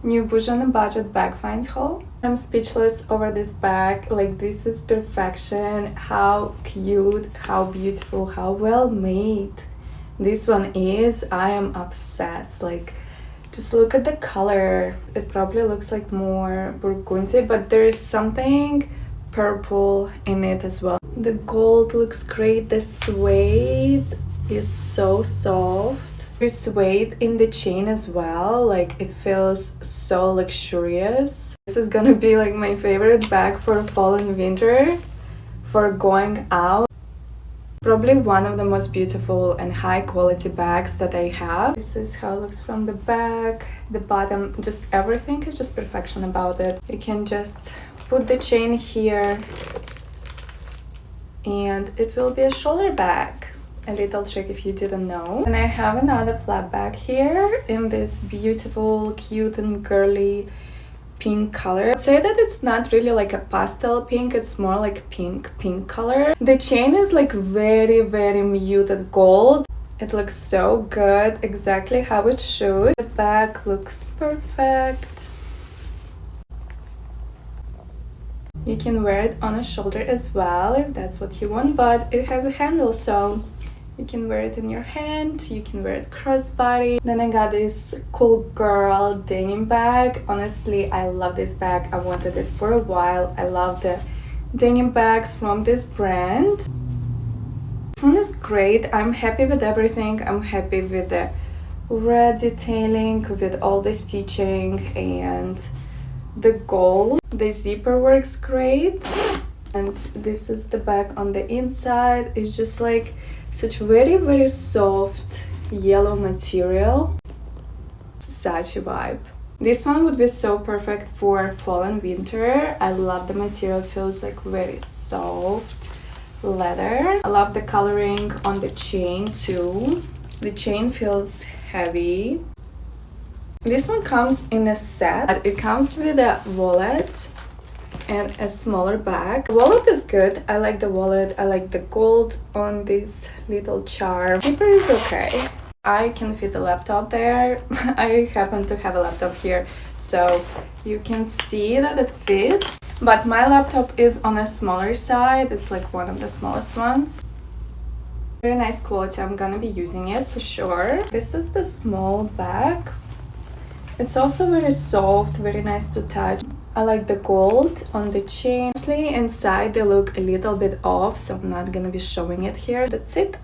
New Bougie on a Budget bag finds haul. I'm speechless over this bag. Like, this is perfection. How cute, how beautiful, how well made this one is. I am obsessed. Like, just look at the color. It probably looks like more burgundy, but there is something purple in it as well. The gold looks great. The suede is so soft. There's suede in the chain as well. Like, it feels so luxurious. This is gonna be like my favorite bag for fall and winter, for going out. Probably one of the most beautiful and high quality bags that I have. This is how it looks from the back, the bottom, just everything is just perfection about it. You can just put the chain here and it will be a shoulder bag. A little trick if you didn't know. And I have another flap bag here in this beautiful, cute and girly pink color. I'd say that it's not really like a pastel pink, it's more like pink color. The chain is like very muted gold. It looks so good, exactly how it should. The back looks perfect. You can wear it on a shoulder as well if that's what you want, but it has a handle, so you can wear it in your hand, you can wear it crossbody. Then I got this cool girl denim bag. Honestly, I love this bag. I wanted it for a while. I love the denim bags from this brand. This one is great. I'm happy with everything. I'm happy with the red detailing, with all the stitching and the gold. The zipper works great. And this is the bag on the inside. It's just like such very soft yellow material. Such a vibe. This one would be so perfect for fall and winter. I love the material. It feels like very soft leather. I love the coloring on the chain too. The chain feels heavy. This one comes in a set. It comes with a wallet and a smaller bag. The wallet is good. I like the wallet. I like the gold on this little charm. Zipper is okay. I can fit a laptop there. I happen to have a laptop here, so you can see that it fits. But my laptop is on a smaller side. It's like one of the smallest ones. Very nice quality. I'm gonna be using it for sure. This is the small bag. It's also very soft, very nice to touch. I like the gold on the chain. Honestly, inside they look a little bit off, so I'm not gonna be showing it here. That's it.